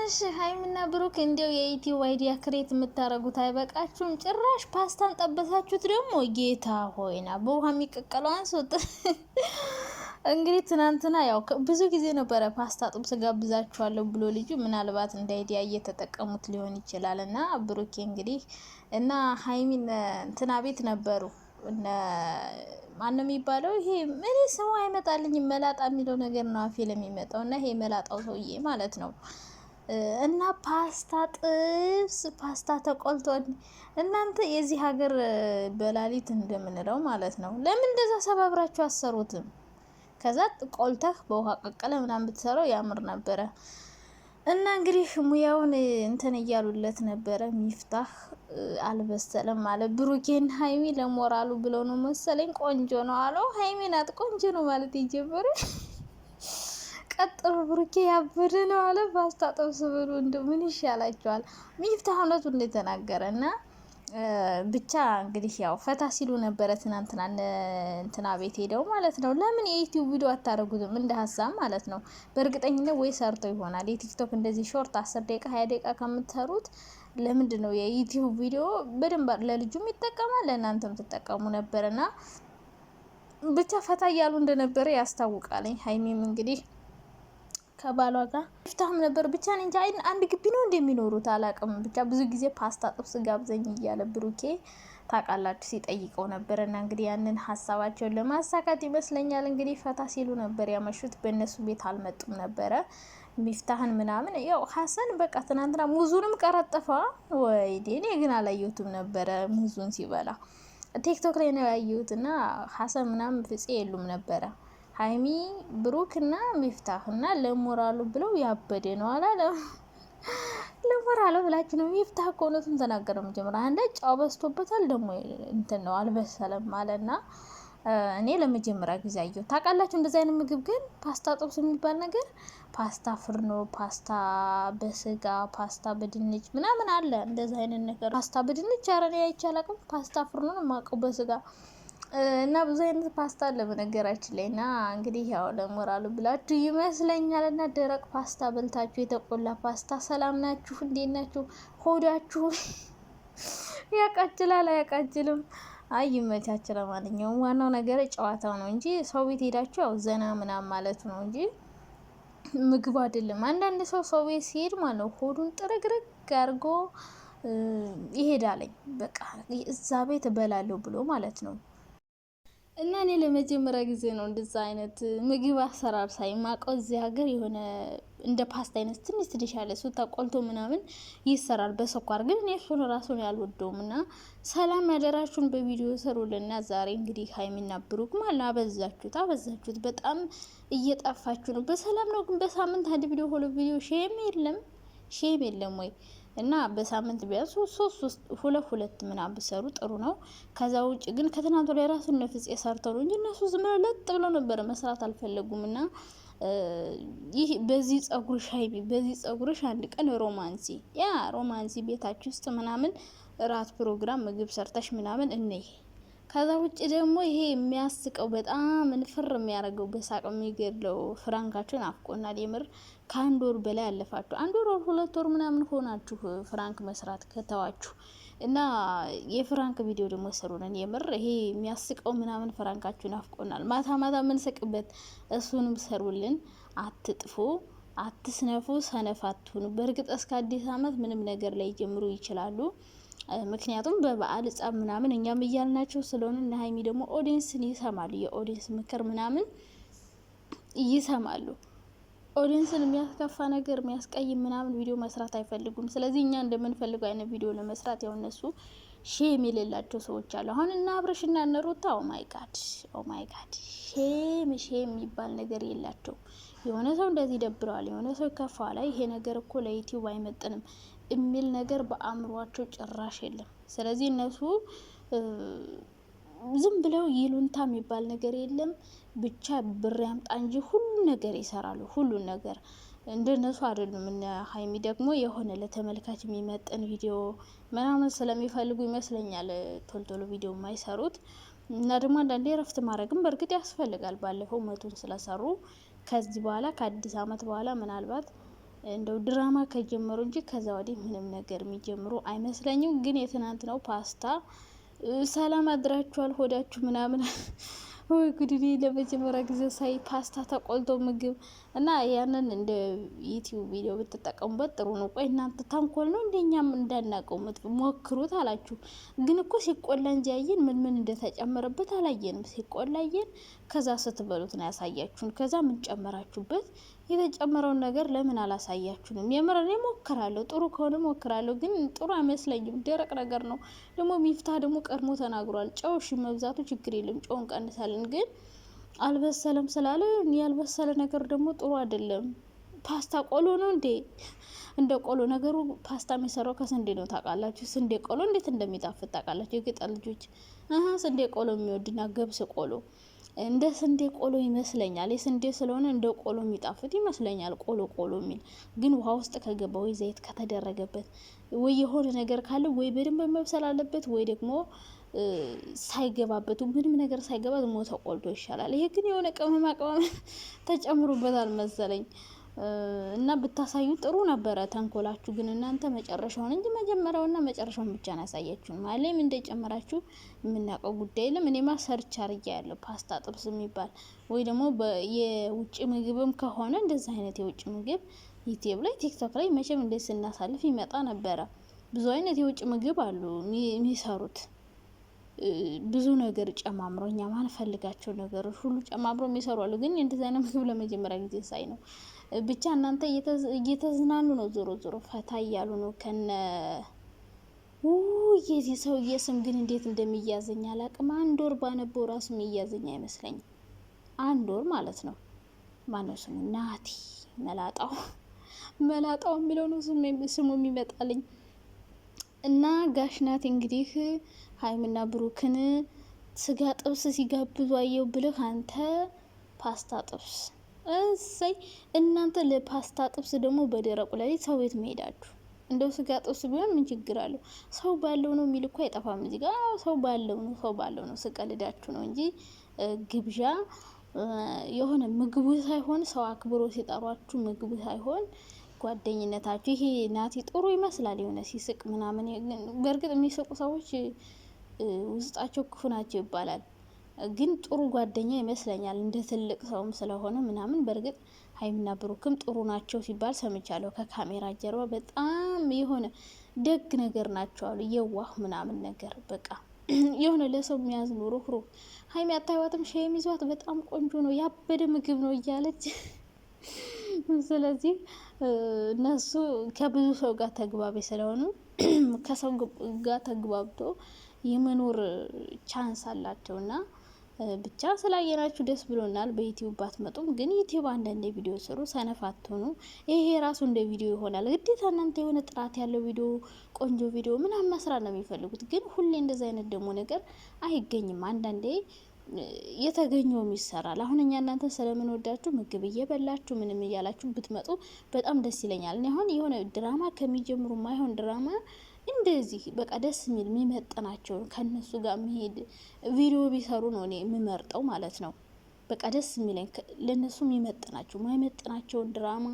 እሺ ሀይሚና ብሩክ እንዲያው የዩቲዩብ አይዲያ ክሬት የምታረጉት አይበቃችሁም? ጭራሽ ፓስታን ጠበሳችሁት ደግሞ። ጌታ ሆይና በውሃ የሚቀቀለው አንሶት። እንግዲህ ትናንትና ያው ብዙ ጊዜ ነበረ ፓስታ ጥብስ ጋብዛችኋለሁ ብሎ ልጁ ምናልባት እንደ አይዲያ እየተጠቀሙት ሊሆን ይችላል። እና ብሩኬ እንግዲህ እና ሀይሚን እንትና ቤት ነበሩ እነ ማነው የሚባለው? ይሄ እኔ ስሙ አይመጣልኝ መላጣ የሚለው ነገር ነው አፌ ለሚመጣው እና ይሄ መላጣው ሰውዬ ማለት ነው። እና ፓስታ ጥብስ ፓስታ ተቆልቶ እናንተ የዚህ ሀገር በላሊት እንደምንለው ማለት ነው። ለምን እንደዛ ሰባብራችሁ አሰሩትም? ከዛ ቆልተህ በውሃ ቀቀለ ምናምን ብትሰራው ያምር ነበረ። እና እንግዲህ ሙያውን እንትን እያሉለት ነበረ። ሚፍታህ አልበሰለም ማለት ብሩኬን ሀይሚ ለሞራሉ ብለው ነው መሰለኝ ቆንጆ ነው አለው። ሀይሚ ናት ቆንጆ ነው ማለት የጀመረ። ቀጥሎ ብሩኬ ያበደ ነው አለ። ፓስታ ጥብስ ብሉ እንደው ምን ይሻላችኋል? ሚፍታህ እውነቱን እንደተናገረ እና ብቻ እንግዲህ ያው ፈታ ሲሉ ነበረ ትናንትና እንትና ቤት ሄደው ማለት ነው። ለምን የዩቲዩብ ቪዲዮ አታረጉትም? እንደ ሀሳብ ማለት ነው። በእርግጠኝነት ወይ ሰርተው ይሆናል። የቲክቶክ እንደዚህ ሾርት 10 ደቂቃ 20 ደቂቃ ከምትሰሩት ለምንድን ነው የዩቲዩብ ቪዲዮ በደንብ ለልጁም ይጠቀማል ለእናንተም ትጠቀሙ ነበርና ብቻ ፈታ እያሉ እንደነበረ ያስታውቃለኝ። ሀይሚም እንግዲህ ከባሏ ጋር ይፍታህም ነበር። ብቻ እንጃ አንድ ግቢ ነው እንደሚኖሩት አላቅም። ብቻ ብዙ ጊዜ ፓስታ ጥብስ ጋብዘኝ እያለ ብሩኬ ታውቃላችሁ ሲጠይቀው ነበር። እና እንግዲህ ያንን ሀሳባቸውን ለማሳካት ይመስለኛል እንግዲህ ፈታ ሲሉ ነበር ያመሹት። በእነሱ ቤት አልመጡም ነበረ ሚፍታህን ምናምን። ያው ሀሰን በቃ ትናንትና ሙዙንም ቀረጠፋ። ወይኔ እኔ ግን አላየሁትም ነበረ ሙዙን ሲበላ ቲክቶክ ላይ ነው ያየሁት። እና ሀሰን ምናምን ፍፄ የሉም ነበረ። ሀይሚ ብሩክ እና ሚፍታህ እና ለሞራሉ ብለው ያበደ ነው አላለ። ለሞራሉ ብላችሁ ነው። ሚፍታህ እኮ እውነቱን ተናገረ። መጀመሪያ አንደ ጫው በዝቶበታል ደግሞ እንትን ነው አልበሰለም አለና እኔ ለመጀመሪያ ጊዜ አየሁ። ታውቃላችሁ እንደዚህ አይነት ምግብ ግን ፓስታ ጥብስ የሚባል ነገር ፓስታ ፍርኖ፣ ፓስታ በስጋ፣ ፓስታ በድንች ምናምን አለ። እንደዚህ አይነት ነገር ፓስታ በድንች አረኔ አይቻላቅም። ፓስታ ፍርኖ ነው የማውቀው በስጋ እና ብዙ አይነት ፓስታ አለ በነገራችን ላይ። እና እንግዲህ ያው ለሞራሉ ብላችሁ ይመስለኛል። እና ደረቅ ፓስታ በልታችሁ የተቆላ ፓስታ ሰላም ናችሁ? እንዴት ናችሁ? ሆዳችሁ ያቃጭላል አያቃጭልም? አይ ይመቻችሁ። ለማንኛውም ዋናው ነገር ጨዋታው ነው እንጂ ሰው ቤት ሄዳችሁ ያው ዘና ምናምን ማለቱ ነው እንጂ ምግቡ አይደለም። አንዳንድ ሰው ቤት ሲሄድ ማለት ነው ሆዱን ጥርግርግ አድርጎ ይሄዳለኝ። በቃ እዛ ቤት እበላለሁ ብሎ ማለት ነው። እና እኔ ለመጀመሪያ ጊዜ ነው እንደዛ አይነት ምግብ አሰራር ሳይማቀው እዚህ ሀገር የሆነ እንደ ፓስታ አይነት ትንሽ ያለ እሱ ተቆልቶ ምናምን ይሰራል በስኳር። ግን እኔ እሱን ራሱን ያልወደውም። እና ሰላም ያደራችሁን በቪዲዮ ሰሩልና ዛሬ እንግዲህ ሀይሚና ብሩክ ማለት አበዛችሁት። በጣም እየጠፋችሁ ነው። በሰላም ነው ግን በሳምንት አንድ ቪዲዮ ሁለት ቪዲዮ ሼም የለም ወይ? እና በሳምንት ቢያንስ ሁለት ምናምን ብሰሩ ጥሩ ነው። ከዛ ውጭ ግን ከትናንቱ ላይ ራሱ ነፍጽ የሰርተው ነው እንጂ እነሱ ዝም ብለው ለጥ ብለው ነበረ መስራት አልፈለጉም። እና ይህ በዚህ ጸጉርሽ ሀይሚ በዚህ ጸጉርሽ አንድ ቀን ሮማንሲ ቤታችሁ ውስጥ ምናምን ራት ፕሮግራም ምግብ ሰርተሽ ምናምን እነይ። ከዛ ውጭ ደግሞ ይሄ የሚያስቀው በጣም እንፍር የሚያደርገው በሳቅ የሚገድለው ፍራንካችሁን አፍቆናል። የምር ከአንድ ወር በላይ አለፋችሁ። 1 ወር 2 ወር ምናምን ሆናችሁ ፍራንክ መስራት ከተዋችሁ። እና የፍራንክ ቪዲዮ ደግሞ ሰሩነን። የምር ይሄ የሚያስቀው ምናምን ፍራንካችሁን አፍቆናል። ማታ የምንስቅበት እሱንም ሰሩልን። አትጥፉ፣ አትስነፉ፣ ሰነፍ አትሁኑ። በእርግጥ እስከ አዲስ አመት ምንም ነገር ላይ ጀምሩ ይችላሉ። ምክንያቱም በበዓል ጻም ምናምን እኛም እያልናቸው ስለሆነ እና ሀይሚ ደግሞ ኦዲየንስን ይሰማሉ። የኦዲየንስ ምክር ምናምን ይሰማሉ። ኦዲየንስን የሚያስከፋ ነገር የሚያስቀይም ምናምን ቪዲዮ መስራት አይፈልጉም። ስለዚህ እኛ እንደምንፈልገው አይነት ቪዲዮ ለመስራት ያው እነሱ ሼም የሌላቸው ሰዎች አሉ። አሁን እና አብረሽ እና እነ ሩታ ኦ ማይ ጋድ ሼም የሚባል ነገር የላቸው። የሆነ ሰው እንደዚህ ይደብረዋል፣ የሆነ ሰው ይከፋዋል። ይሄ ነገር እኮ ለዩቲዩብ አይመጥንም የሚል ነገር በአእምሯቸው ጭራሽ የለም። ስለዚህ እነሱ ዝም ብለው ይሉንታ የሚባል ነገር የለም። ብቻ ብር ያምጣ እንጂ ሁሉን ነገር ይሰራሉ። ሁሉን ነገር እንደነሱ አይደሉም። እና ሀይሚ ደግሞ የሆነ ለተመልካች የሚመጥን ቪዲዮ ምናምን ስለሚፈልጉ ይመስለኛል ቶሎ ቪዲዮ የማይሰሩት። እና ደግሞ አንዳንዴ እረፍት ማድረግም በእርግጥ ያስፈልጋል። ባለፈው 100 ስለሰሩ ከዚህ በኋላ ከአዲስ አመት በኋላ ምናልባት እንደው ድራማ ከጀመሩ እንጂ ከዛ ወዲህ ምንም ነገር የሚጀምሩ አይመስለኝም። ግን የትናንት ነው ፓስታ ሰላም አድራችኋል ሆዳችሁ ምናምን ወይ ጉድ! ለመጀመሪያ ጊዜ ሳይ ፓስታ ተቆልቶ ምግብ እና ያንን እንደ ዩቲዩብ ቪዲዮ ብትጠቀሙበት ጥሩ ነው። ቆይ እናንተ ተንኮል ነው እንደኛም እንዳናቀው ሞክሩት አላችሁ። ግን እኮ ሲቆላ እንጂ ያየን ምን እንደተጨመረበት አላየንም። ሲቆላየን ከዛ ስትበሉት ነው ያሳያችሁን። ከዛ ምን ጨመራችሁበት? የተጨመረውን ነገር ለምን አላሳያችሁንም? የምር እኔ ሞክራለሁ፣ ጥሩ ከሆነ ሞክራለሁ። ግን ጥሩ አይመስለኝም፣ ደረቅ ነገር ነው። ደግሞ ሚፍታ ደግሞ ቀድሞ ተናግሯል። ጨው እሺ መብዛቱ ችግር የለም፣ ጨው እንቀንሳለን። ግን አልበሰለም ስላለ ያልበሰለ ነገር ደግሞ ጥሩ አይደለም። ፓስታ ቆሎ ነው እንዴ? እንደ ቆሎ ነገሩ ፓስታ የሚሰራው ከስንዴ ነው ታውቃላችሁ። ስንዴ ቆሎ እንዴት እንደሚጣፍጥ ታውቃላችሁ? የገጠር ልጆች ስንዴ ቆሎ የሚወድና ገብስ ቆሎ እንደ ስንዴ ቆሎ ይመስለኛል። የስንዴ ስለሆነ እንደ ቆሎ የሚጣፍጥ ይመስለኛል። ቆሎ ቆሎ የሚል ግን ውሃ ውስጥ ከገባ ወይ ዘይት ከተደረገበት ወይ የሆነ ነገር ካለ ወይ በደንብ መብሰል አለበት ወይ ደግሞ ሳይገባበት ምንም ነገር ሳይገባ ዝም ብሎ ተቆልቶ ይሻላል። ይሄ ግን የሆነ ቅመማ ቅመም ተጨምሮበታል መሰለኝ እና ብታሳዩ ጥሩ ነበረ። ተንኮላችሁ ግን እናንተ መጨረሻውን እንጂ መጀመሪያውና መጨረሻውን ብቻ ነው ያሳያችሁን። ማለት ምን እንደጨመራችሁ የምናውቀው ጉዳይ የለም። እኔማ ሰርች አርጌ ያለው ፓስታ ጥብስ የሚባል ወይ ደግሞ የውጭ ምግብም ከሆነ እንደዚህ አይነት የውጭ ምግብ ዩቲዩብ ላይ ቲክቶክ ላይ መቼም እንደ ስናሳልፍ ይመጣ ነበረ። ብዙ አይነት የውጭ ምግብ አሉ የሚሰሩት ብዙ ነገር ጨማምሮ እኛ ማንፈልጋቸው ነገሮች ሁሉ ጨማምሮ የሚሰሩ አሉ። ግን እንደዚህ አይነት ምግብ ለመጀመሪያ ጊዜ ሳይ ነው። ብቻ እናንተ እየተዝናኑ ነው፣ ዞሮ ዞሮ ፈታ እያሉ ነው። ከነ የዚህ ሰውዬ ስም ግን እንዴት እንደሚያዘኝ አላቅም። አንድ ወር ባነበው ራሱ የሚያዘኝ አይመስለኝም። አንድ ወር ማለት ነው። ማነው ስሙ? ናቲ መላጣው የሚለው ነው ስሙ የሚመጣልኝ። እና ጋሽ ናቲ እንግዲህ ሀይምና ብሩክን ስጋ ጥብስ ሲጋብዙ አየው ብልህ አንተ ፓስታ ጥብስ እሰይ! እናንተ ለፓስታ ጥብስ ደግሞ በደረቁ ላይ ሰው ቤት መሄዳችሁ። እንደው ስጋ ጥብስ ቢሆን ምን ችግር አለው? ሰው ባለው ነው የሚል እኮ አይጠፋም እዚህ ጋር። ሰው ባለው ነው ስቀልዳችሁ ነው እንጂ ግብዣ የሆነ ምግቡ ሳይሆን ሰው አክብሮ ሲጠሯችሁ ምግቡ ሳይሆን ጓደኝነታችሁ። ይሄ ናቲ ጥሩ ይመስላል የሆነ ሲስቅ ምናምን። በእርግጥ የሚስቁ ሰዎች ውስጣቸው ክፉ ናቸው ይባላል። ግን ጥሩ ጓደኛ ይመስለኛል እንደ ትልቅ ሰውም ስለሆነ ምናምን። በእርግጥ ሀይሚና ብሩክም ጥሩ ናቸው ሲባል ሰምቻለሁ። ከካሜራ ጀርባ በጣም የሆነ ደግ ነገር ናቸው አሉ። የዋህ ምናምን ነገር በቃ የሆነ ለሰው የሚያዝኑ ሩህሩህ። ሀይሚ አታይዋትም? ሸም ይዟት በጣም ቆንጆ ነው ያበደ ምግብ ነው እያለች ስለዚህ እነሱ ከብዙ ሰው ጋር ተግባቢ ስለሆኑ ከሰው ጋር ተግባብቶ የመኖር ቻንስ አላቸውና ብቻ ስላየናችሁ ደስ ብሎናል። በዩቲዩብ ባትመጡም ግን ዩቲዩብ አንዳንድ ቪዲዮ ስሩ፣ ሰነፍ አትሆኑ። ይሄ ራሱ እንደ ቪዲዮ ይሆናል። ግዴታ እናንተ የሆነ ጥራት ያለው ቪዲዮ፣ ቆንጆ ቪዲዮ ምናምን መስራት ነው የሚፈልጉት። ግን ሁሌ እንደዚህ አይነት ደግሞ ነገር አይገኝም። አንዳንዴ የተገኘውም ይሰራል። አሁን እኛ እናንተ ስለምንወዳችሁ ምግብ እየበላችሁ ምንም እያላችሁ ብትመጡ በጣም ደስ ይለኛል። እኔ አሁን የሆነ ድራማ ከሚጀምሩ ማይሆን ድራማ እንደዚህ በቃ ደስ የሚል የሚመጥናቸው ከነሱ ጋር የሚሄድ ቪዲዮ ቢሰሩ ነው እኔ የምመርጠው ማለት ነው። በቃ ደስ የሚለኝ ለነሱ የሚመጥናቸው። ማይመጥናቸውን ድራማ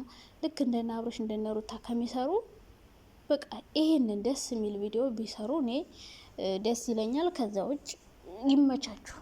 ልክ እንደነ አብርሽ እንደነ ሩታ ከሚሰሩ በቃ ይሄንን ደስ የሚል ቪዲዮ ቢሰሩ እኔ ደስ ይለኛል። ከዛ ውጭ ይመቻችሁ።